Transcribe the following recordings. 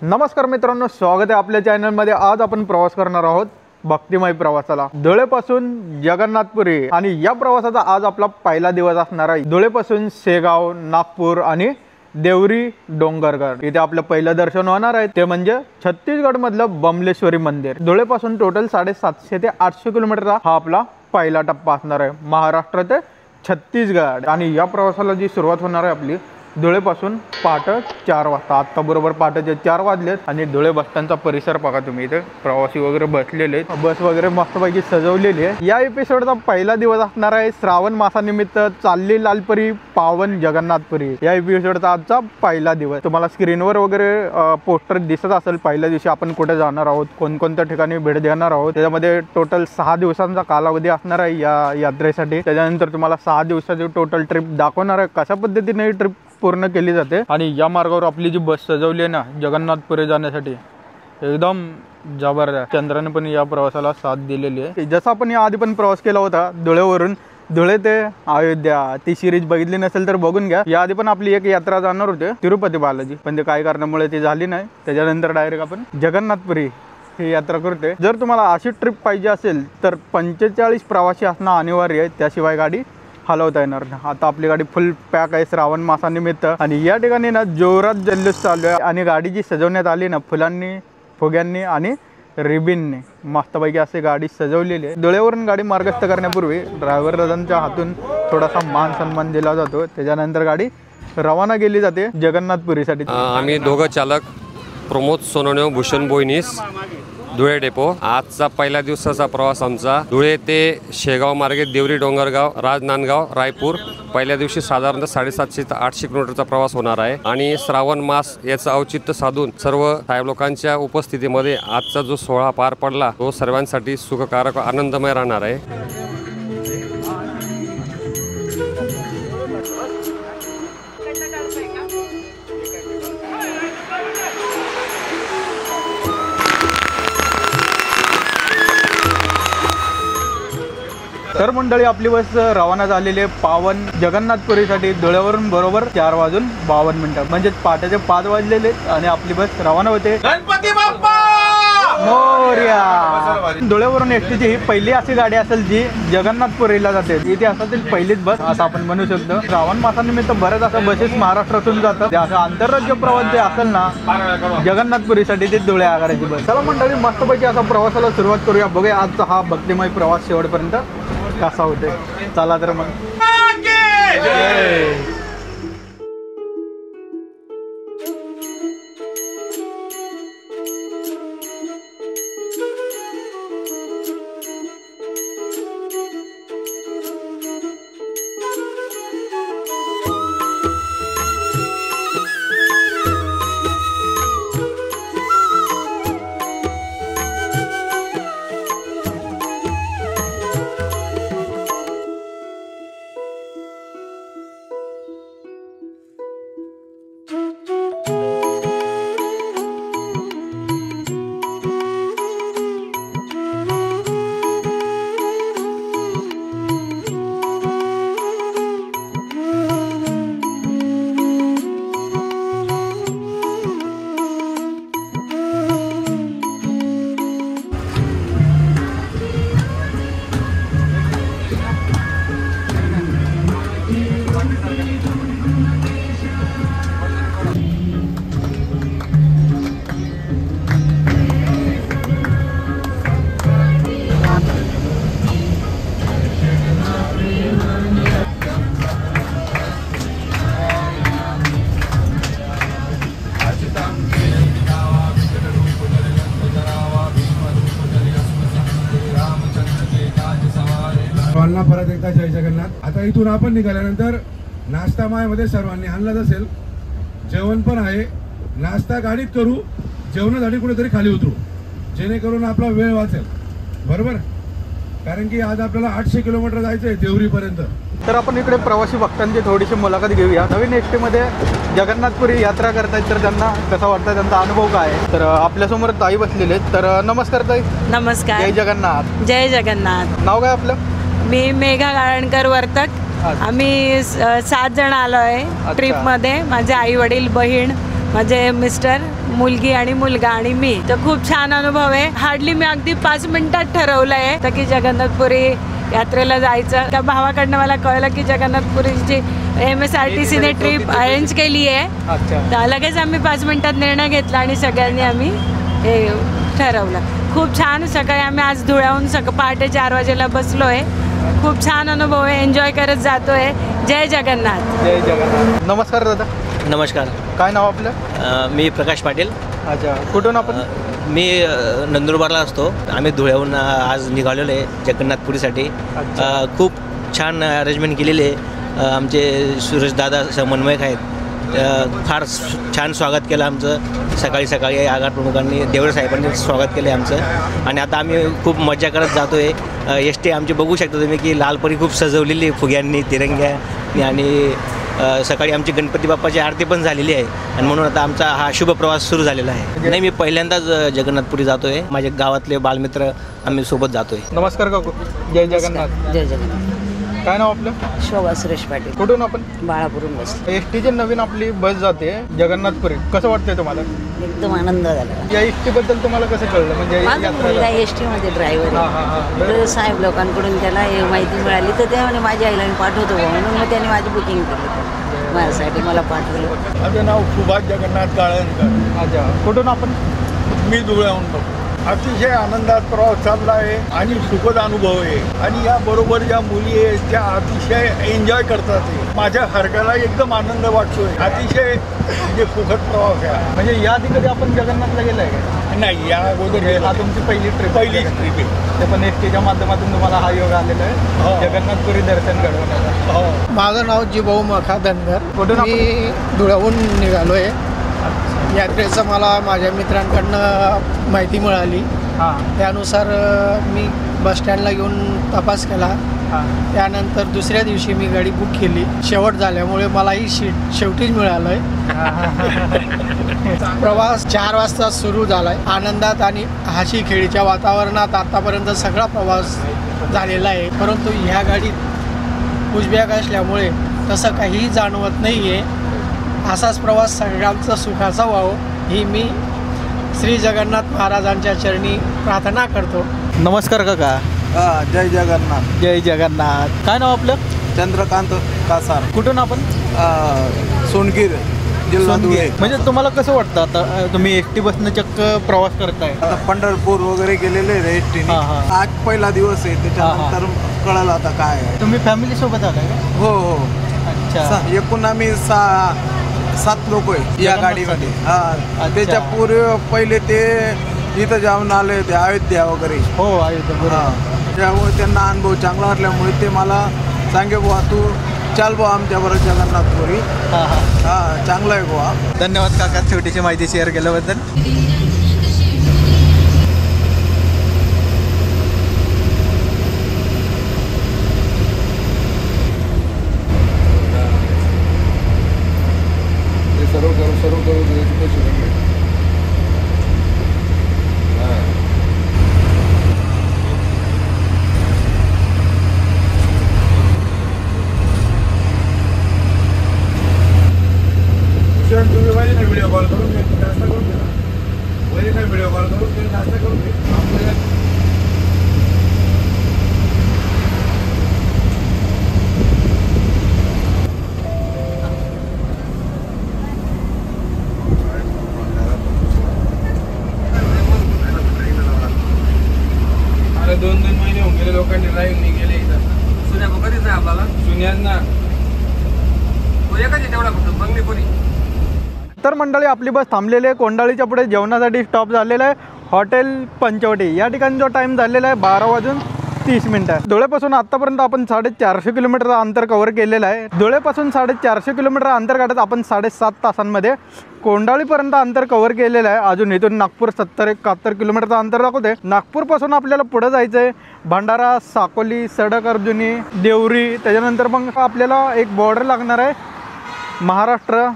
नमस्कार मित्रांनो, स्वागत आहे आपल्या चॅनलमध्ये। आज आपण प्रवास करणार आहोत भक्तिमय प्रवासाला। धुळेपासून जगन्नाथपुरी आणि या प्रवासाचा आज आपला पहिला दिवस असणार आहे। धुळेपासून शेगाव, नागपूर आणि देवरी डोंगरगड इथे आपलं पहिलं दर्शन होणार आहे, ते म्हणजे छत्तीसगड मधलं बमलेश्वरी मंदिर। धुळेपासून टोटल 750 ते 800 किलोमीटरचा हा आपला पहिला टप्पा असणार आहे, महाराष्ट्र ते छत्तीसगड। आणि या प्रवासाला जी सुरुवात होणार आहे आपली धुळेपासून पहाटे 4 वाजता। आता बरोबर पहाटेचे 4 वाजलेत आणि धुळे बस स्टँडचा परिसर बघा तुम्ही, इथे प्रवासी वगैरे बसलेले आहेत, बस वगैरे मस्तपैकी सजवलेली आहे। या एपिसोडचा पहिला दिवस असणार आहे श्रावण मासानिमित्त चालली लालपरी पावन जगन्नाथपुरी। या एपिसोडचा आजचा पहिला दिवस। तुम्हाला स्क्रीनवर वगैरे पोस्टर दिसत असेल। पहिल्या दिवशी आपण कुठे जाणार आहोत, कोणकोणत्या ठिकाणी भेट देणार आहोत, त्याच्यामध्ये टोटल 6 दिवसांचा कालावधी असणार आहे या यात्रेसाठी। त्याच्यानंतर तुम्हाला 6 दिवसाची टोटल ट्रिप दाखवणार आहे, कशा पद्धतीने ही ट्रिप पूर्ण केली जाते। आणि या मार्गावर आपली जी बस सजवली आहे ना जगन्नाथपुरी जाण्यासाठी, एकदम जबरदस्त। चंद्राने पण या प्रवासाला साथ दिलेली आहे। जसं आपण या आधी पण प्रवास केला होता धुळेवरून, धुळे ते अयोध्या, ती सिरीज बघितली नसेल तर बघून घ्या। या आधी पण आपली एक यात्रा जाणार होते तिरुपती बालाजी, पण ते काही कारणामुळे ती झाली नाही। त्याच्यानंतर डायरेक्ट आपण जगन्नाथपुरी ही यात्रा करते। जर तुम्हाला अशी ट्रिप पाहिजे असेल तर 45 प्रवासी असणं अनिवार्य आहे, त्याशिवाय गाडी हलवता येणार नाही। आता आपली गाडी फुल पॅक आहे श्रावण मासानिमित्त आणि या ठिकाणी ना जोरात जल्लोष चालू आहे। आणि गाडी जी सजवण्यात आली ना फुलांनी, फुग्यांनी आणि रिबिनने, मस्तपैकी अशी गाडी सजवलेली आहे। धुळेवरून गाडी मार्गस्थ करण्यापूर्वी ड्रायव्हर दादांच्या हातून थोडासा मान सन्मान दिला जातो। त्याच्यानंतर गाडी रवाना केली जाते जगन्नाथपुरीसाठी। आम्ही दोघं चालक प्रमोद सोनवणे, भूषण बोईनीस, धुळे डेपो। आजचा पहिला दिवसाचा प्रवास आमचा धुळे ते शेगाव मार्गे देवरी डोंगरगाव, राजनांदगाव, रायपूर। पहिल्या दिवशी साधारणतः 750 ते 800 किलोमीटरचा प्रवास होणार आहे। आणि श्रावण मास याचं औचित्य साधून सर्व साहेब लोकांच्या उपस्थितीमध्ये आजचा जो सोहळा पार पडला तो सर्वांसाठी सुखकारक आनंदमय राहणार आहे। तर मंडळी, आपली बस रवाना झालेली आहे पावन जगन्नाथपुरीसाठी। धुळेवरून बरोबर 4:52 म्हणजे पहाटेचे 5 वाजलेले आणि आपली बस रवाना होते। गणपती बाप्पा मोरया। धुळेवरून एसटीची ही पहिली अशी गाडी असेल जी जगन्नाथपुरीला जाते। इतिहासातील पहिलीच बस असं आपण म्हणू शकतो। श्रावण मासानिमित्त बऱ्याच अशा बसेस महाराष्ट्रातून जातात, असं आंतरराज्य प्रवास जे असेल ना जगन्नाथपुरीसाठी ते धुळे आगाराची बस। चला मंडळी, मस्तपैकी असा प्रवासाला सुरुवात करूया। बघूया आजचा हा भक्तिमय प्रवास शेवटपर्यंत कसा होते। चला तर मग। परत एकदा जय जगन्नाथ। आता इथून आपण निघाल्यानंतर नाश्ता मायामध्ये सर्वांनी आणलाच असेल, जेवण पण आहे। नाश्ता गाडीत करू, जेवणासाठी कुठेतरी खाली उतरू, जेणेकरून आपला वेळ वाचेल, बरोबर। कारण की आज आपल्याला 800 किलोमीटर जायचं आहे देवरीपर्यंत। तर आपण इकडे प्रवासी भक्तांची थोडीशी मुलाखत घेऊया। नवीन एसटीमध्ये जगन्नाथपुरी यात्रा करतायत तर त्यांना कसा वाटतं, त्यांचा अनुभव काय आहे। तर आपल्यासमोर ताई बसलेले आहेत। तर नमस्कार ताई। नमस्कार। जय जगन्नाथ। जय जगन्नाथ। नाव काय आपलं? मी मेघा गाळणकर वर्तक। आम्ही 7 जण आलो आहे ट्रिपमध्ये। माझे आई वडील, बहीण, माझे मिस्टर, मुलगी आणि मुलगा आणि मी. तर खूप छान अनुभव आहे. हार्डली मी अगदी 5 मिनिटात ठरवलंय तर की जगन्नाथपुरी यात्रेला जायचं. त्या भावाकडनं मला कळलं की जगन्नाथपुरीची MSRTCने ट्रिप अरेंज केली आहे. अच्छा. तर लगेच आम्ही 5 मिनिटात निर्णय घेतला आणि सगळ्यांनी आम्ही हे ठरवलं. खूप छान. सकाळी आम्ही आज धुळ्याहून पहाटे 4 वाजेला बसलोय. खूप छान अनुभव आहे. एन्जॉय करत जातोय. जय जगन्नाथ. जय जगन्नाथ. नमस्कार दादा. नमस्कार. काय नाव आपलं? मी प्रकाश पाटील. अच्छा. कुठून आपण? मी नंदुरबारला असतो. आम्ही धुळ्याहून आज निघालेलो आहे जगन्नाथपुरीसाठी. खूप छान अरेंजमेंट केलेली आहे. आमचे सुरेश दादा समन्वयक आहेत. फार छान स्वागत केलं आमचं. सकाळी सकाळी आगार प्रमुखांनी, देवरे साहेबांनी स्वागत केलं आहे आमचं. आणि आता आम्ही खूप मजा करत जातो आहे. एस टी आमची बघू शकता तुम्ही की लालपरी खूप सजवलेली आहे फुग्यांनी, तिरंग्यानी. आणि सकाळी आमची गणपती बाप्पाची आरती पण झालेली आहे. आणि म्हणून आता आमचा हा शुभ प्रवास सुरू झालेला आहे. नाही, मी पहिल्यांदाच जगन्नाथपुरी जातो आहे. माझ्या गावातले बालमित्र आम्ही सोबत जातो आहे. नमस्कार काकू. जय जगन्नाथ. जय जगन्नाथ. काय नाव आपलं? शोभा सुरेश पाटील. कुठून आपण? बाळापूरून बसलो. एस टीची नवीन आपली बस जाते जगन्नाथपुरी. कसं वाटतंय तुम्हाला? एकदम आनंद झाला. या एस टी बद्दल तुम्हाला कसं कळलं? म्हणजे माझा मुलगा एस टीमध्ये ड्रायव्हर हां हां हां. आहे. तर साहेब लोकांकडून त्याला हे माहिती मिळाली तर ते म्हणे माझ्या आईला मी पाठवतो बुवा. म्हणून मग त्याने माझी बुकिंग केली. माझ्यासाठी मला पाठवलं. माझं नाव सुभाष जगन्नाथ काळणकर. अच्छा. कुठून आपण? मी धुळ्याहून बघतो. अतिशय आनंदात प्रवास चालला आहे आणि सुखद अनुभव आहे. आणि या बरोबर ज्या मुली आहेत त्या अतिशय एन्जॉय करतात आहे. माझ्या हरकाला एकदम आनंद वाटतोय. अतिशय म्हणजे सुखद प्रवास आहे. म्हणजे या आधी कधी आपण जगन्नाथला गेलाय का? नाही, या अगोदर हा तुमची पहिली ट्रिप? पहिली ट्रिप आहे. ते पण एस टीच्या माध्यमातून तुम्हाला हा योग आलेला आहे हो. जगन्नाथपुरी दर्शन घडवण्याचा. हो. माझं नाव जिभाऊ मखा धनगर. कुठून आपण? मी धुळ्याहून निघालो आहे. यात्रेचं मला माझ्या मित्रांकडनं माहिती मिळाली. हां त्यानुसार मी बसस्टँडला येऊन तपास केला. हां. त्यानंतर दुसऱ्या दिवशी मी गाडी बुक केली. शेवट झाल्यामुळे मलाही शेवटीच मिळालं आहे. प्रवास 4 वाजता सुरू झाला आहे. आनंदात आणि हसी खेळीच्या वातावरणात आतापर्यंत सगळा प्रवास झालेला आहे. परंतु ह्या गाडीत पुशबॅग असल्यामुळे तसं काहीही जाणवत नाही आहे. असाच प्रवास सगळ्यांचा सुखाचा व्हावं ही मी श्री जगन्नाथ महाराजांच्या चरणी प्रार्थना करतो. नमस्कार काका. जय जगन्नाथ. जय जगन्नाथ. काय नाव आपलं? चंद्रकांत कासार. कुठून आपण? सोनगीर, जिल्हा धुळे. म्हणजे तुम्हाला कसं वाटतं आता तुम्ही एस टी बसनं चक्क प्रवास करताय? आता पंढरपूर वगैरे गेलेले आहे एस टीने. हां, हां. आज पहिला दिवस आहे, त्याच्यानंतर कळलं आता काय आहे. तुम्ही फॅमिली सोबत आलाय का? हो हो. अच्छा. एकूण आम्ही 7 लोक आहे या गाडीमध्ये. अच्छा. त्याच्या पूर्वी पहिले ते इथं जाऊन आले होते अयोध्या वगैरे. हो अयोध्या. हां, त्यामुळे त्यांना अनुभव चांगला वाटल्यामुळे ते मला सांगे बुवा तू चाल बुवा आमच्याबरोबर जगन्नाथपुरी. हां हां. हां, चांगलं आहे बुवा. धन्यवाद काका छोटीशी माहिती शेअर केल्याबद्दल. सर्व करू तुम्ही पाहिजे ना व्हिडिओ कॉल करून नाश्ता करून घे ना. वरी नाही व्हिडिओ कॉल करून नाश्ता करून घे. आपल्याला अरे 2-2 महिने होऊन गेले लोकांनी ड्राईव्ह नाही गेले इथं. सुन्या कधीच आहे आपल्याला सुन्यांना तो एकच आहे तेवढा फक्त बंगली कोणी. तर मंडळी आपली बस थांबलेली आहे. कोंडाळीच्या पुढे जेवणासाठी स्टॉप झालेला आहे हॉटेल पंचवटी. या ठिकाणी जो टाईम झालेला आहे 12:30. धुळेपासून आत्तापर्यंत आपण 450 किलोमीटरचं अंतर कव्हर केलेलं आहे. धुळेपासून 450 किलोमीटर अंतर काढत आपण 7.5 तासांमध्ये कोंडाळीपर्यंत अंतर कव्हर केलेलं आहे. अजून इथून नागपूर 70-71 किलोमीटरचं अंतर दाखवते. नागपूरपासून आपल्याला पुढं जायचं आहे भंडारा, साकोली, सडक अर्जुनी, देवरी. त्याच्यानंतर मग आपल्याला एक बॉर्डर लागणार आहे महाराष्ट्र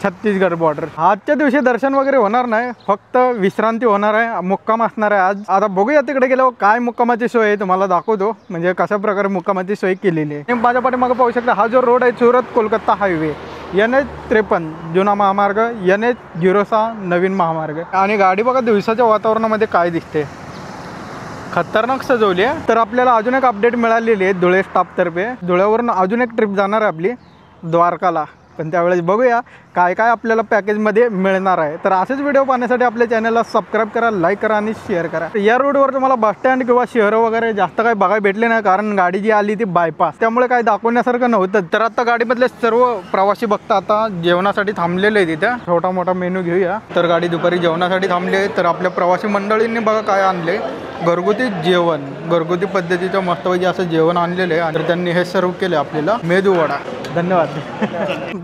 छत्तीसगड बॉर्डर. आजच्या दिवशी दर्शन वगैरे होणार नाही, फक्त विश्रांती होणार आहे, मुक्काम असणार आहे आज. आता बघूया तिकडे गेल्यावर काय मुक्कामाची सोय आहे तुम्हाला दाखवतो, म्हणजे कशा प्रकारे मुक्कामाची सोय केलेली आहे. माझ्या पाठीमागे पाहू शकता हा जो रोड आहे सुरत कोलकाता हायवे, NH-53 जुना महामार्ग, NH-06 नवीन महामार्ग. आणि गाडी बघा दिवसाच्या वातावरणामध्ये काय दिसते, खतरनाक सजवली आहे. तर आपल्याला अजून एक अपडेट मिळालेली आहे धुळे स्टाफतर्फे. धुळ्यावरून अजून एक ट्रिप जाणार आहे आपली द्वारकाला, पण त्यावेळेस बघूया काय काय आपल्याला पॅकेजमध्ये मिळणार आहे. तर असेच व्हिडिओ पाहण्यासाठी आपल्या चॅनलला सबस्क्राईब करा, लाईक करा आणि शेअर करा. या रोडवर तुम्हाला बस स्टँड किंवा शहरं वगैरे जास्त काही बघायला भेटले नाही, कारण गाडी जी आली ती बायपास, त्यामुळे काही दाखवण्यासारखं नव्हतं. तर आता गाडीमधले सर्व प्रवासी बघता आता जेवणासाठी थांबलेले आहे तिथे. छोटा मोठा मेनू घेऊया. तर गाडी दुपारी जेवणासाठी थांबली आहे. तर आपल्या प्रवासी मंडळींनी बघा काय आणले, घरगुती जेवण, घरगुती पद्धतीचं मस्तपैकी असं जेवण आणलेलं आहे. तर त्यांनी हे सर्व केले आपल्याला मेदू वडा. धन्यवाद.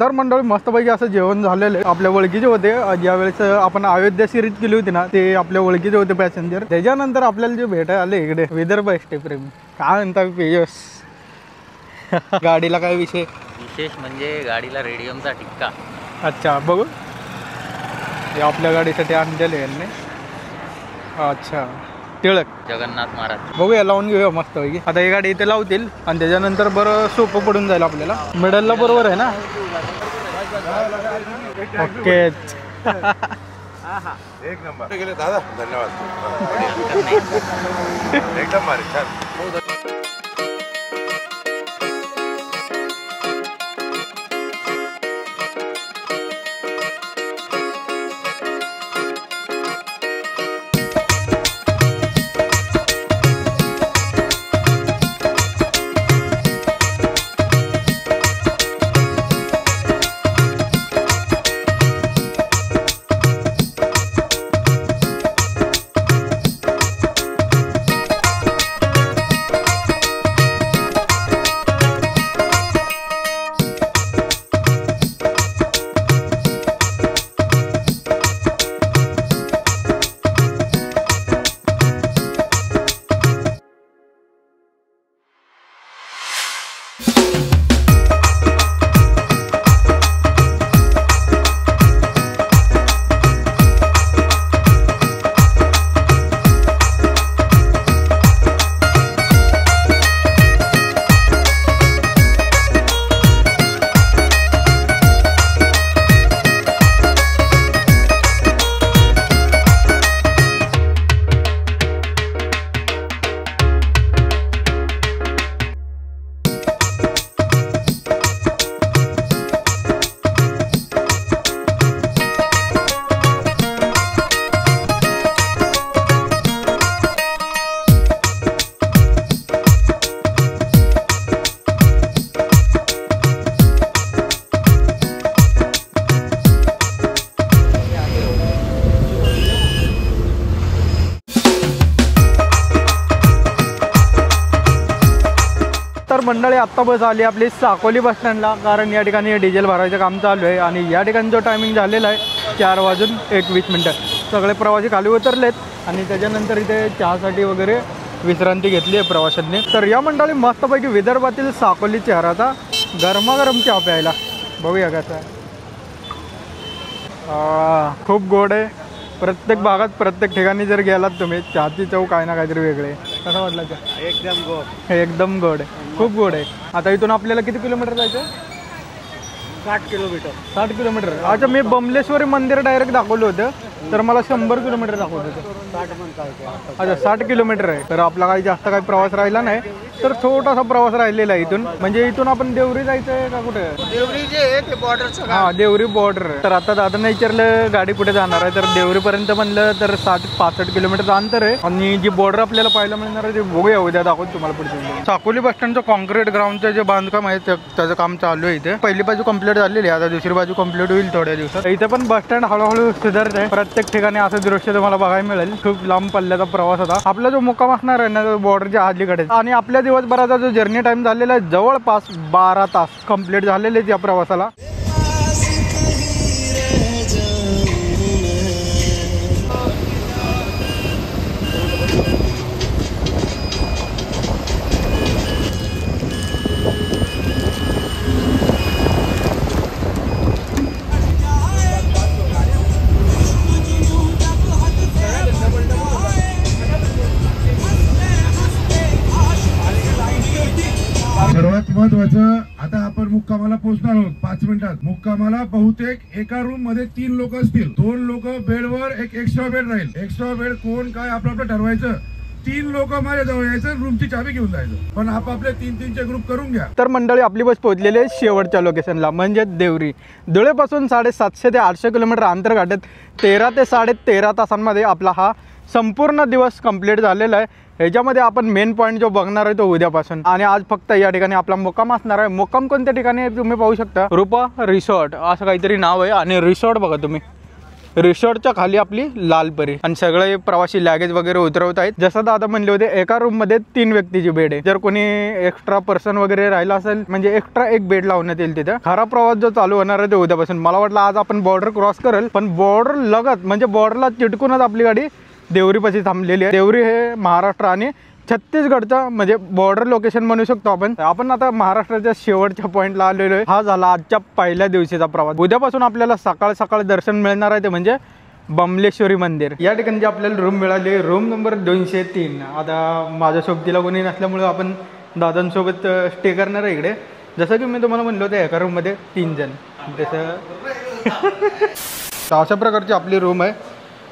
तर मंडळी मस्तपैकी असं जेवण झालेलं आहे. आपल्या ओळखीचे होते, ज्यावेळेस आपण अयोध्या सिरीज केली होती ना, ते आपल्या ओळखीचे होते पॅसेंजर. त्याच्यानंतर आपल्याला जे भेटायला आले इकडे विदर्भ एसटी-प्रेमी, काय म्हणता पेयस. गाडीला काय विशेष म्हणजे गाडीला रेडियमचा टिक्का. अच्छा, बघू हे आपल्या गाडीसाठी आणलेले यांनी. अच्छा, टिळक जगन्नाथ महाराज. बघूया, लावून घेऊया मस्त पैकी. आता ही गाडी इथे लावतील आणि त्याच्यानंतर बरं सोपं पडून जाईल आपल्याला. मिडलला बरोबर आहे ना. ओके. एक नंबर गेले दादा, धन्यवाद. एकदम भारी, छान. तर मंडळी आत्ता बस आली आपली साकोली बस स्टँडला, कारण या ठिकाणी डिझेल भरायचं काम चालू आहे. आणि या ठिकाणी जो टायमिंग झालेला आहे 4:21. सगळे प्रवासी खाली उतरलेत आणि त्याच्यानंतर इथे चहासाठी वगैरे विश्रांती घेतली आहे प्रवाशांनी. तर या मंडळी मस्तपैकी विदर्भातील साकोली शहराचा गरमागरम चहा प्यायला. बघूया कसं आहे. खूप गोड आहे. प्रत्येक भागात प्रत्येक ठिकाणी जर गेलात तुम्ही, चहाची चव काय ना काहीतरी वेगळे. कसा वाटला चहा? एकदम गोड. एकदम गोड आहे, खूप गोड आहे. आता इथून आपल्याला किती किलोमीटर जायचं? 60 किलोमीटर. 60 किलोमीटर. अच्छा, मी बमलेश्वरी मंदिर डायरेक्ट दाखवलं होतं, तर मला 100 किलोमीटर दाखवत होतं. 60 म्हणता. अच्छा, 60 किलोमीटर आहे. तर आपला काही जास्त काही प्रवास राहिला नाही, तर छोटासा प्रवास राहिलेला आहे इथून. म्हणजे इथून आपण देवरी जायचं आहे का कुठे? देवरी जे आहे ते बॉर्डरचं. हां, देवरी बॉर्डर. तर आता दादांना विचारलं गाडी कुठे जाणार आहे, तर देवरीपर्यंत म्हणलं तर 60-65 किलोमीटरचं अंतर आहे. आणि जी बॉर्डर आपल्याला पाहायला मिळणार आहे ते बघूया, उद्या दाखवतो तुम्हाला पुढे. साकोली बस स्टँडचं कॉन्क्रीट ग्राउंडचं जे बांधकाम आहे त्याचं काम चालू आहे इथे. पहिली बाजू कंप्लीट झालेली आहे, आता दुसरी बाजू कंप्लीट होईल थोड्या दिवसात. इथे पण बस स्टँड हळूहळू सुधारत आहे. प्रत्येक ठिकाणी असं दृश्य तुम्हाला बघायला मिळेल. खूप लांब पल्ल्याचा प्रवास होता. आपला जो मुक्काम असणार आहे ना, बॉर्डरच्या आधीकडे. आणि आपल्या दिवसभराचा जो जर्नी टाइम झालेला आहे जवळपास 12 तास कंप्लीट झालेले आहेत या प्रवासाला. सर्वात महत्वाचं, आता आपण मुक्कामाला पोहोचणार आहोत 5 मिनिटात. मुक्कामाला बहुतेक एका रूम मध्ये 3 लोक असतील. 2 लोक बेडवर, एक एक्स्ट्रा बेड राहील. एक्स्ट्रा बेड कोण काय आपलं ठरवायचं. 3 लोक माझ्या जवळ यायचं, रूमची चाबी घेऊन जायचं, पण आपापले 3-3चे ग्रुप करून घ्या. तर मंडळी, आपली बस पोहोचलेली आहे शेवटच्या लोकेशनला, म्हणजे देवरी. धुळेपासून 750 ते 800 किलोमीटर अंतर गाठत 13 ते 13.5 तासांमध्ये आपला हा संपूर्ण दिवस कंप्लीट झालेला आहे. ह्याच्यामध्ये आपण मेन पॉईंट जो बघणार आहे तो उद्यापासून, आणि आज फक्त या ठिकाणी आपला मुक्काम असणार आहे. मुक्काम कोणत्या ठिकाणी आहे तुम्ही पाहू शकता, रूपा रिसॉर्ट असं काहीतरी नाव आहे. आणि रिसॉर्ट बघा तुम्ही, रिसॉर्टच्या खाली आपली लालपरी, आणि सगळे प्रवासी लॅगेज वगैरे उतरवत आहेत. जसं दादा म्हणले होते, एका रूम मध्ये 3 व्यक्तीची बेड आहे. जर कोणी एक्स्ट्रा पर्सन वगैरे राहिला असेल, म्हणजे एक्स्ट्रा एक बेड लावण्यात येईल तिथे. खरा प्रवास जो चालू होणार आहे ते उद्यापासून. मला वाटलं आज आपण बॉर्डर क्रॉस करेल, पण बॉर्डर लगत म्हणजे बॉर्डरला चिटकूनच आपली गाडी देवरीपाशी थांबलेली आहे. देवरी हे महाराष्ट्र आणि छत्तीसगडचा म्हणजे बॉर्डर लोकेशन म्हणू शकतो आपण आता महाराष्ट्राच्या शेवटच्या पॉईंटला आलेलो आहे. हा झाला आजच्या पहिल्या दिवशीचा प्रवास. उद्यापासून आपल्याला सकाळ सकाळ दर्शन मिळणार आहे, ते म्हणजे बमलेश्वरी मंदिर. या ठिकाणी जी आपल्याला रूम मिळाली, रूम नंबर 203. आता माझ्या सोबतीला कोणी नसल्यामुळे आपण दादांसोबत स्टे करणार आहे इकडे. जसं की मी तुम्हाला म्हणलं होतं, एका रूममध्ये 3 जण. तसं अशा प्रकारची आपली रूम आहे,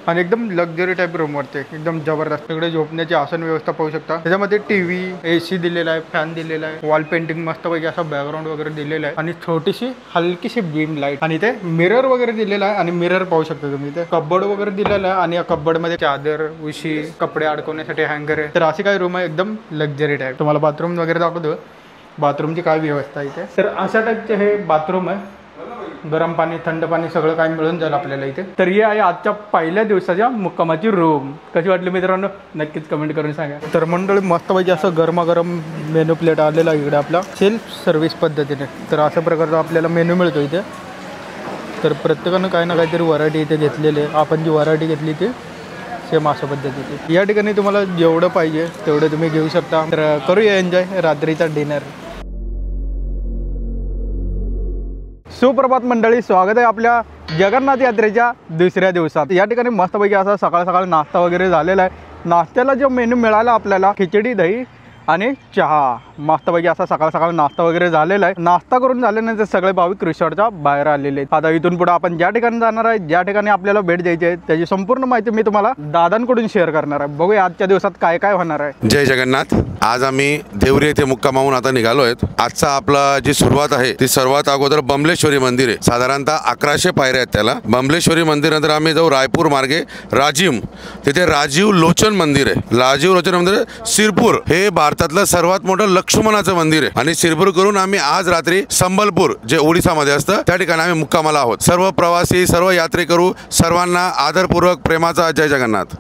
आणि एकदम लक्झरी टाईप रूम वाटते, एकदम जबरदस्त. इकडे झोपण्याची आसन व्यवस्था पाहू शकता. त्याच्यामध्ये टीव्ही, AC दिलेला आहे, फॅन दिलेला आहे, वॉल पेंटिंग मस्तपैकी असं बॅकग्राऊंड वगैरे दिलेलं आहे, आणि छोटीशी हलकीशी बीम लाईट, आणि ते मिरर वगैरे दिलेला आहे. आणि मिरर पाहू शकता तुम्ही, ते कबर्ड वगैरे दिलेलं आहे, आणि या कबर्डमध्ये चादर, उशी, कपडे अडकवण्यासाठी हँगर आहे. तर अशी काही रूम आहे, एकदम लक्झरी टाईप. तुम्हाला बाथरूम वगैरे दाखवतो, बाथरूमची काय व्यवस्था आहे इथे. तर अशा टाईपचे हे बाथरूम आहे. गरम पाणी, थंड पाणी सगळं काय मिळून जाईल आपल्याला इथे. तर ही आहे आजच्या पहिल्या दिवसाच्या मुक्कामाची रूम. कशी वाटली मित्रांनो, नक्कीच कमेंट करून सांगा. तर मंडळी, मस्तपैकी असं गरमागरम मेनू प्लेट आलेला इकडे आपला सेल्फ सर्व्हिस पद्धतीने. तर अशा प्रकारचा आपल्याला मेनू मिळतो इथे. तर प्रत्येकानं काही ना काहीतरी व्हरायटी इथे घेतलेली आहे. आपण जी व्हरायटी घेतली ती सेम अशा पद्धतीची. या ठिकाणी तुम्हाला जेवढं पाहिजे तेवढं तुम्ही घेऊ शकता. तर करूया एन्जॉय रात्रीचा डिनर. सुप्रभात मंडळी, स्वागत आहे आपल्या जगन्नाथ यात्रेच्या दुसऱ्या दिवसात. या ठिकाणी मस्तपैकी असा सकाळ सकाळ नाश्ता वगैरे झालेला आहे. नाश्त्याला जो मेनू मिळाला आपल्याला, खिचडी, दही आणि चहा. मस्तपैकी असा सकाळ सकाळ नाश्ता वगैरे झालेला आहे. नाश्ता करून झाल्यानंतर सगळे भाविक रिसॉर्टच्या बाहेर आलेले आहेत. आता इथून पुढे आपण ज्या ठिकाणी जाणार आहे, ज्या ठिकाणी आपल्याला भेट द्यायची आहे, त्याची संपूर्ण माहिती मी तुम्हाला दादांकडून शेअर करणार आहे. बघूया आजच्या दिवसात काय काय होणार आहे. जय जगन्नाथ. आज आम्ही देवरी येथे मुक्कामाहून आता निघालो आहेत. आजचा आपला जी सुरुवात आहे ती सर्वात अगोदर बमलेश्वरी मंदिर आहे. साधारणतः 1100 पायऱ्या आहेत त्याला. बमलेश्वरी मंदिर नंतर आम्ही जाऊ रायपूर मार्गे राजीव, तिथे राजीव लोचन मंदिर आहे. राजीव लोचन मंदिर सिरपूर हे भारतातलं सर्वात मोठं लक्ष्मणाचं मंदिर आहे. आणि सिरपूर करून आम्ही आज रात्री संबलपूर जे ओडिसामध्ये असतं त्या ठिकाणी आम्ही मुक्कामाला आहोत. सर्व प्रवासी, सर्व यात्रेकरू सर्वांना आदरपूर्वक प्रेमाचा जय जगन्नाथ.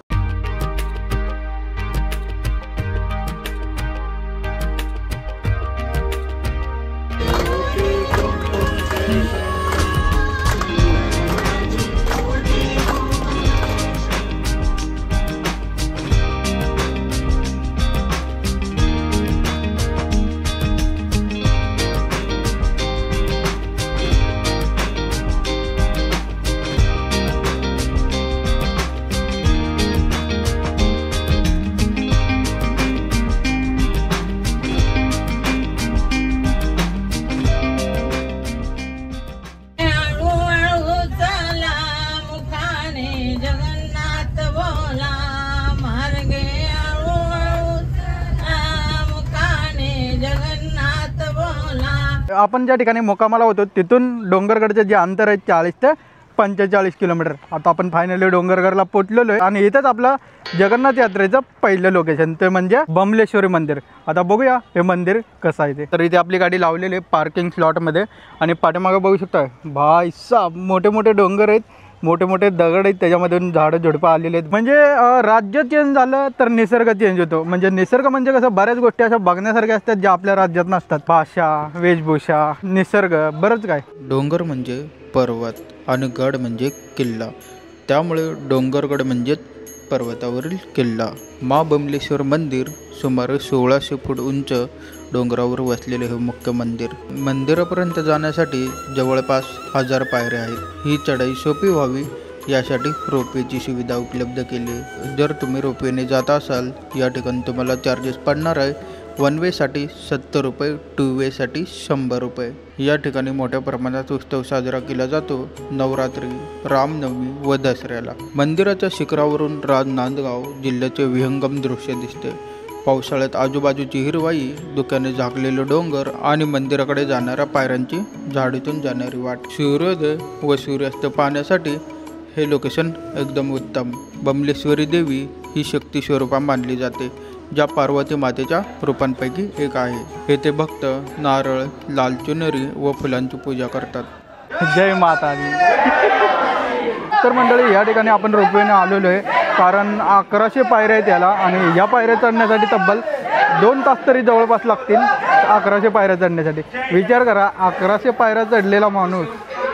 आपण ज्या ठिकाणी मुक्कामाला होतो तिथून डोंगरगडचं जे अंतर आहे 40 ते 45 किलोमीटर. आता आपण फायनली डोंगरगडला पोहोचलेलो आहे, आणि इथंच आपलं जगन्नाथ यात्रेचं पहिलं लोकेशन ते म्हणजे बमलेश्वरी मंदिर. आता बघूया हे मंदिर कसं आहे ते. तर इथे आपली गाडी लावलेली आहे पार्किंग स्लॉटमध्ये, आणि पाठीमागं बघू शकता भाई साहब मोठे मोठे डोंगर आहेत, मोठे मोठे दगड आहेत, त्याच्यामधून झाडं झुडपं आलेले आहेत. म्हणजे राज्य चेंज झालं तर निसर्ग चेंज होतो. म्हणजे निसर्ग म्हणजे कसं, बऱ्याच गोष्टी अशा बघण्यासारख्या असतात ज्या आपल्या राज्यात नसतात. भाषा, वेशभूषा, निसर्ग, बरंच काय. डोंगर म्हणजे पर्वत आणि गड म्हणजे किल्ला, त्यामुळे डोंगरगड म्हणजे पर्वतावरील किल्ला. मा बमलेश्वर मंदिर सुमारे 1600 फूट उंच डोंगरावर वसलेले हे मुख्य मंदिर. मंदिरापर्यंत जाण्यासाठी जवळपास 1000 पायऱ्या आहेत. ही चढाई सोपी व्हावी यासाठी रोपवेची सुविधा उपलब्ध केली आहे. जर तुम्ही रोपवेने जात असाल या ठिकाणी तुम्हाला चार्जेस पडणार आहे, वन वेसाठी 70 रुपये, 2 वेसाठी 100 रुपये. या ठिकाणी मोठ्या प्रमाणात उत्सव साजरा केला जातो नवरात्री, रामनवमी व दसऱ्याला. मंदिराच्या शिखरावरून नांदगाव जिल्ह्याचे विहंगम दृश्य दिसते. पावसाळ्यात आजूबाजूची हिरवाई, दुकाने झाकलेले डोंगर आणि मंदिराकडे जाणाऱ्या पायऱ्यांची झाडीतून जाणारी वाट. सूर्योदय व सूर्यास्त पाहण्यासाठी हे लोकेशन एकदम उत्तम. बमलेश्वरी देवी ही शक्ती स्वरूपा मानली जाते, ज्या पार्वती मातेच्या रूपांपैकी एक आहे. येथे भक्त नारळ, लाल चुनरी व फुलांची पूजा करतात. जय माता दी. तर मंडळी, या ठिकाणी आपण रोपवेने आलेलो आहे, कारण 1100 पायऱ्या आहेत याला आणि या पायऱ्या चढण्यासाठी तब्बल 2 तास तरी जवळपास लागतील 1100 पायऱ्या चढण्यासाठी. विचार करा, 1100 पायऱ्या चढलेला माणूस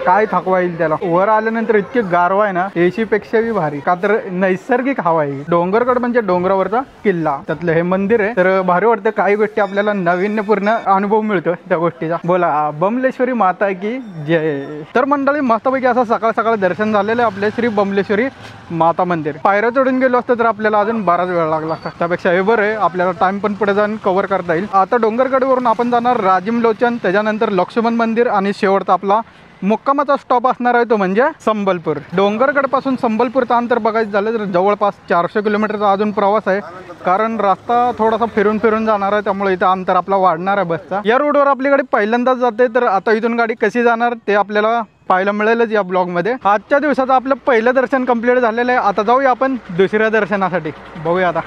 काय थकवा येईल त्याला. वर आल्यानंतर इतकी गारवा आहे ना, AC पेक्षाही भारी, का तर नैसर्गिक हवा आहे. डोंगरगड म्हणजे डोंगरावरचा किल्ला, त्यातलं हे मंदिर आहे. तर भारी वाटतं, काही गोष्टी आपल्याला नाविन्यपूर्ण अनुभव मिळतो त्या गोष्टीचा. बोला बमलेश्वरी माता की जय. तर मंडळी, मस्तपैकी असं सकाळ सकाळ दर्शन झालेलं आहे आपल्या श्री बमलेश्वरी माता मंदिर. पायऱ्या चढून गेलो असतं तर आपल्याला अजून बराच वेळ लागला असता. त्यापेक्षा हे बरं आहे, आपल्याला टाइम पण पुढे जाऊन कव्हर करता येईल. आता डोंगरगडवरून आपण जाणार राजिम लोचन, त्याच्यानंतर लक्ष्मण मंदिर आणि शेवटचा आपला मुक्कामाचा स्टॉप असणार आहे तो म्हणजे संबलपूर. डोंगरगड पासून संबलपूरचं अंतर बघायचं झालं तर जवळपास 400 किलोमीटरचा अजून प्रवास आहे, कारण रस्ता थोडासा फिरून फिरून जाणार आहे, त्यामुळे इथं अंतर आपला वाढणार आहे बसचा. या रोडवर आपल्याकडे पहिल्यांदाच जाते, तर आता इथून गाडी कशी जाणार ते आपल्याला पाहायला मिळेलच या ब्लॉगमध्ये. आजच्या दिवसाचं आपलं पहिलं दर्शन कंप्लीट झालेलं आहे. आता जाऊया आपण दुसऱ्या दर्शनासाठी. बघूया आता.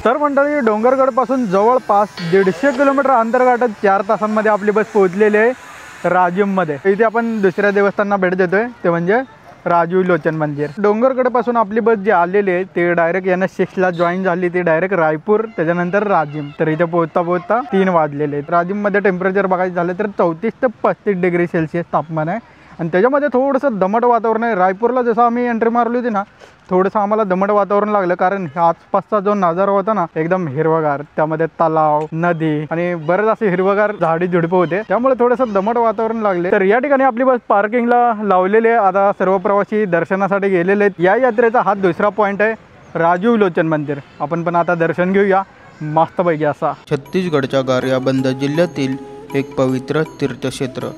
तर मंडळी, डोंगरगडपासून जवळपास 150 किलोमीटर अंतर गाठत 4 तासांमध्ये आपली बस पोहोचलेली आहे राजिममध्ये. इथे आपण दुसऱ्या देवस्थानांना भेट देतोय, ते म्हणजे राजू लोचन मंदिर. डोंगरगडपासून आपली बस जी आलेली आहे ते डायरेक्ट NS6ला जॉईन झाली, ती डायरेक्ट रायपूर, त्याच्यानंतर राजिम. तर इथे पोहोचता 3 वाजलेले आहेत. राजिममध्ये टेम्परेचर बघायचं झालं तर 34 ते 35 डिग्री सेल्सिअस तापमान आहे आणि त्याच्यामध्ये थोडंसं दमट वातावरण आहे. रायपूरला जसं आम्ही एंट्री मारली होती ना, थोडंसं आम्हाला दमट वातावरण लागलं, कारण आसपासचा जो नजारा होता ना एकदम हिरवगार, त्यामध्ये तलाव, नदी आणि बरेच असे हिरवगार झाडी झुडपं होते, त्यामुळे थोडंसं दमट वातावरण लागले. तर या ठिकाणी आपली बस पार्किंगला लावलेली आहे. आता सर्व प्रवासी दर्शनासाठी गेलेले आहेत. या यात्रेचा हा दुसरा पॉईंट आहे राजू लोचन मंदिर. आपण पण आता दर्शन घेऊया मस्तपैकी असा. छत्तीसगडच्या गारियाबंद जिल्ह्यातील एक पवित्र तीर्थक्षेत्र,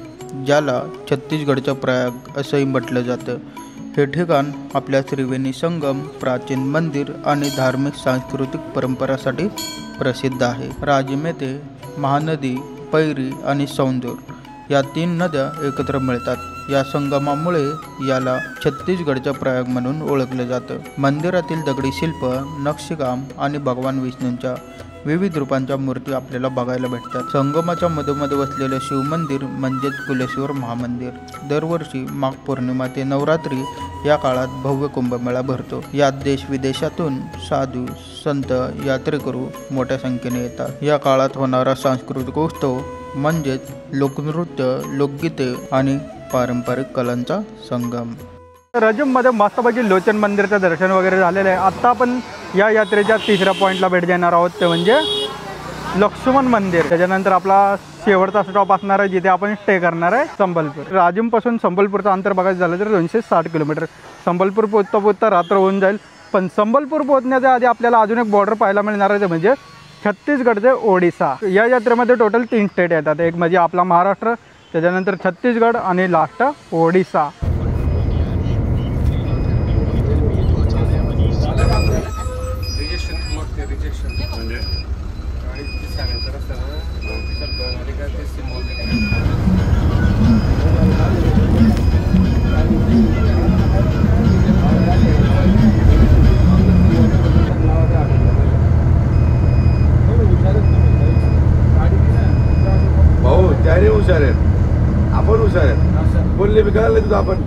ज्याला छत्तीसगडचं प्रयाग असंही म्हटलं जातं. हे ठिकाण आपल्या त्रिवेणी संगम, प्राचीन मंदिर आणि धार्मिक सांस्कृतिक परंपरासाठी प्रसिद्ध आहे. राजिम येथे महानदी, पैरी आणि सौंदूर या 3 नद्या एकत्र मिळतात. या संगमामुळे याला छत्तीसगडचा प्रयाग म्हणून ओळखलं जातं. मंदिरातील दगडी शिल्प, नक्षीकाम आणि भगवान विष्णूंच्या विविध रूपांच्या मूर्ती आपल्याला बघायला भेटतात. संगमाच्या मधोमध वसलेलं शिवमंदिर म्हणजेच कुलेश्वर महामंदिर. दरवर्षी माघ पौर्णिमा ते नवरात्री या काळात भव्य कुंभमेळा भरतो. यात देश विदेशातून साधू, संत, यात्रेकरू मोठ्या संख्येने येतात. या काळात होणारा सांस्कृतिक उत्सव म्हणजेच लोकनृत्य, लोकगीते आणि पारंपरिक कलांचा संगम. रजममध्ये मस्तपैकी लोचन मंदिरचं दर्शन वगैरे झालेलं आहे. आत्ता आपण या यात्रेच्या तिसऱ्या पॉईंटला भेट देणार आहोत, ते म्हणजे लक्ष्मण मंदिर. त्याच्यानंतर आपला शेवटचा स्टॉप असणार आहे जिथे आपण स्टे करणार आहे संबलपूर. राजमपासून संबलपूरचं अंतर बघायचं झालं तर 260 किलोमीटर. संबलपूर पोचता पोचता रात्र होऊन जाईल. पण संबलपूर पोहोचण्याच्या आधी आपल्याला अजून एक बॉर्डर पाहायला मिळणार आहे, ते म्हणजे छत्तीसगडचे ओडिसा. या यात्रेमध्ये टोटल 3 स्टेट येतात. एक म्हणजे आपला महाराष्ट्र, त्याच्यानंतर छत्तीसगड आणि लास्ट ओडिसा. भाऊ त्याने हुशार आहेत, आपण हुशार आहेत. बोलले बी कळाले तुझं आपण.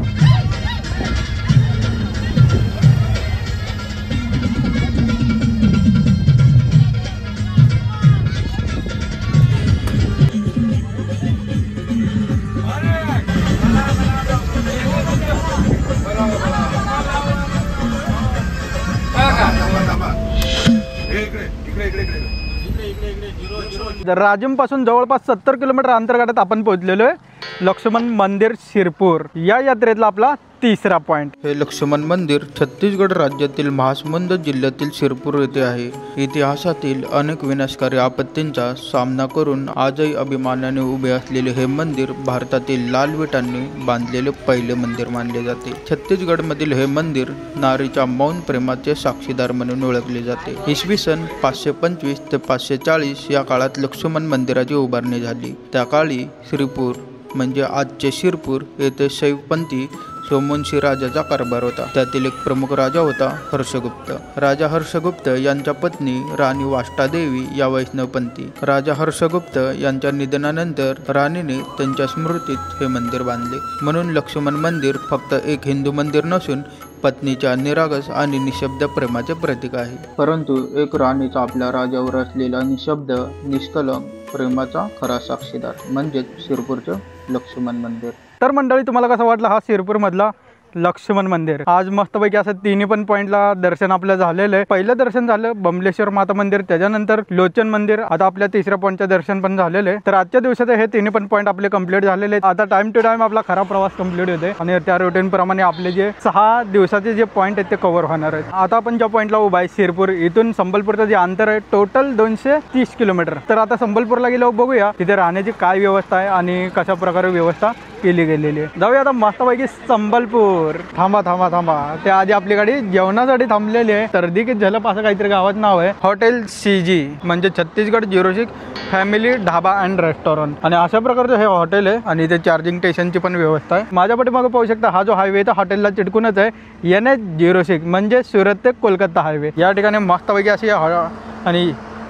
राजमपासून जवळपास 70 किलोमीटर अंतर्गतात आपण पोहोचलेलो आहे लक्ष्मण मंदिर शिरपूर. या यात्रेतला आपला तिसरा पॉइंट. हे लक्ष्मण मंदिर छत्तीसगड राज्यातील महासमुंद जिल्ह्यातील शिरपूर येथे आहे. इतिहासातील अनेक विनाशकारी आपत्तींचा सामना करून आजही अभिमानाने उभे असलेले हे मंदिर भारतातील लाल विटांनी बांधलेले पहिले मंदिर मानले जाते. छत्तीसगडमधील हे मंदिर नारीच्या मौन प्रेमाचे साक्षीदार म्हणून ओळखले जाते. इसवी सन 525 ते 540 या काळात लक्ष्मण मंदिराची उभारणी झाली. त्या काळी श्रीपूर म्हणजे आजचे शिरपूर येथे शैवपंथी सोमवंशी राजाचा कारभार होता. त्यातील एक प्रमुख राजा होता हर्षगुप्त. राजा हर्षगुप्त यांच्या पत्नी राणी वाष्टादेवी या वैष्णवपंथी. राजा हर्षगुप्त यांच्या निधनानंतर राणीने त्यांच्या स्मृतीत हे मंदिर बांधले. म्हणून लक्ष्मण मंदिर फक्त एक हिंदू मंदिर नसून पत्नीच्या निरागस आणि निशब्द प्रेमाचे प्रतीक आहे. परंतु एक राणीचा आपल्या राजावर असलेला निशब्द निष्कलंक प्रेमाचा खरा साक्षीदार म्हणजेच शिरपूरचं लक्ष्मण मंदिर. तर मंडळी, तुम्हाला कसं वाटलं हा शिरपूर मधला लक्ष्मण मंदिर? आज मस्तपैकी असं तिन्ही पण पॉईंटला दर्शन आपलं झालेलं आहे. पहिलं दर्शन झालं बमलेश्वर माता मंदिर, त्याच्यानंतर लोचन मंदिर, आता आपल्या तिसऱ्या पॉईंटचं दर्शन पण झालेलं आहे. तर आजच्या दिवसात हे तिन्ही पण पॉईंट आपले कंप्लीट झालेले आहेत. आता टाइम टू टाइम आपला खरा प्रवास कंप्लीट होते आणि त्या रुटीन प्रमाणे आपले जे 6 दिवसाचे जे पॉईंट आहेत ते कव्हर होणार आहेत. आता आपण ज्या पॉईंटला उभा आहे शिरपूर, इथून संबलपूरचं जे अंतर आहे टोटल 230 किलोमीटर. तर आता संबलपूरला गेल्यावर बघूया तिथे राहण्याची काय व्यवस्था आहे आणि कशा प्रकारे व्यवस्था केली गेलेली आहे. जाऊया आता मस्तपैकी संबलपूर. थांबा थांबा थांबा, त्या आधी आपली गाडी जेवणासाठी थांबलेली आहे. सर्दी झलप असं काहीतरी गावात नाव आहे. हॉटेल CG म्हणजे Chhattisgarh 06 family dhaba and restaurant. आणि अशा प्रकारचं हे हॉटेल आहे आणि इथे चार्जिंग स्टेशनची पण व्यवस्था आहे. माझ्या पाठीमागे पाहू शकता हा जो हायवे तर हॉटेलला चिटकूनच आहे. NH06 म्हणजे सुरत ते कोलकाता हायवे. या ठिकाणी मस्तपैकी अशी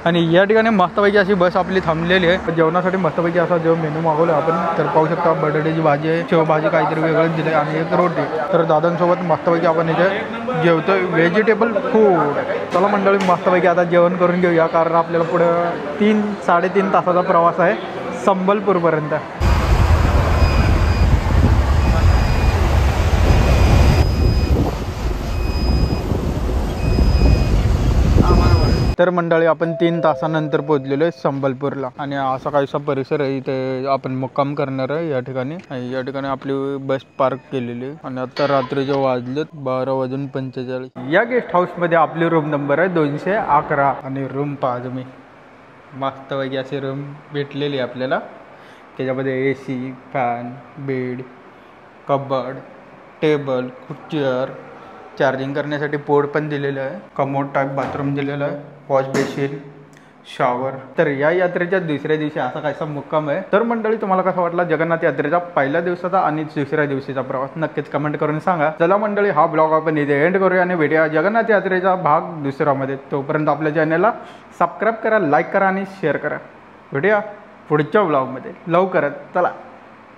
आणि या ठिकाणी मस्तपैकी अशी बस आपली थांबलेली आहे. जेवणासाठी मस्तपैकी असा जो मेनू मागवला आपण, तर पाहू शकता बटाट्याची भाजी आहे, शेवभाजी काहीतरी वेगळंच दिलं आणि एक रोटी. तर दादांसोबत मस्तपैकी आपण इथे जेवतोय व्हेजिटेबल फूड. चला मंडळी, मस्तपैकी आता जेवण करून घेऊया, कारण आपल्याला पुढं 3-3.5 तासाचा प्रवास आहे संबलपूरपर्यंत. तर मंडळी, आपण 3 तासानंतर पोहोचलेलो आहे संबलपूरला आणि असा काहीसा परिसर आहे. इथे आपण मुक्काम करणार आहे या ठिकाणी. या ठिकाणी आपली बस पार्क केलेली आहे आणि आता रात्रीचे वाजलेत 12:45. या गेस्ट हाऊसमध्ये आपली रूम नंबर आहे 211 आणि रूम पहा तुम्ही, मस्तपैकी अशी रूम भेटलेली आहे आपल्याला. त्याच्यामध्ये AC, fan, bed, cupboard, table, chair, charging करण्यासाठी पोर्ट पण दिलेलं आहे, कमोड टाईप बाथरूम दिलेलं आहे, वॉश बेसिन, शॉवर. तर या यात्रेच्या दुसऱ्या दिवशी असा कायसा मुक्काम आहे. तर मंडळी तुम्हाला कसा वाटला जगन्नाथ यात्रेचा पहिल्या दिवसाचा आणि दुसऱ्या दिवशीचा प्रवास नक्कीच कमेंट करून सांगा. चला मंडळी हा ब्लॉग आपण इथे एंड करूया आणि भेटूया जगन्नाथ यात्रेचा भाग दुसऱ्यामध्ये. तोपर्यंत आपल्या चॅनलला सबस्क्राईब करा, लाईक करा आणि शेअर करा. भेटूया पुढच्या ब्लॉगमध्ये लवकरच. चला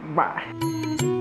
बाय.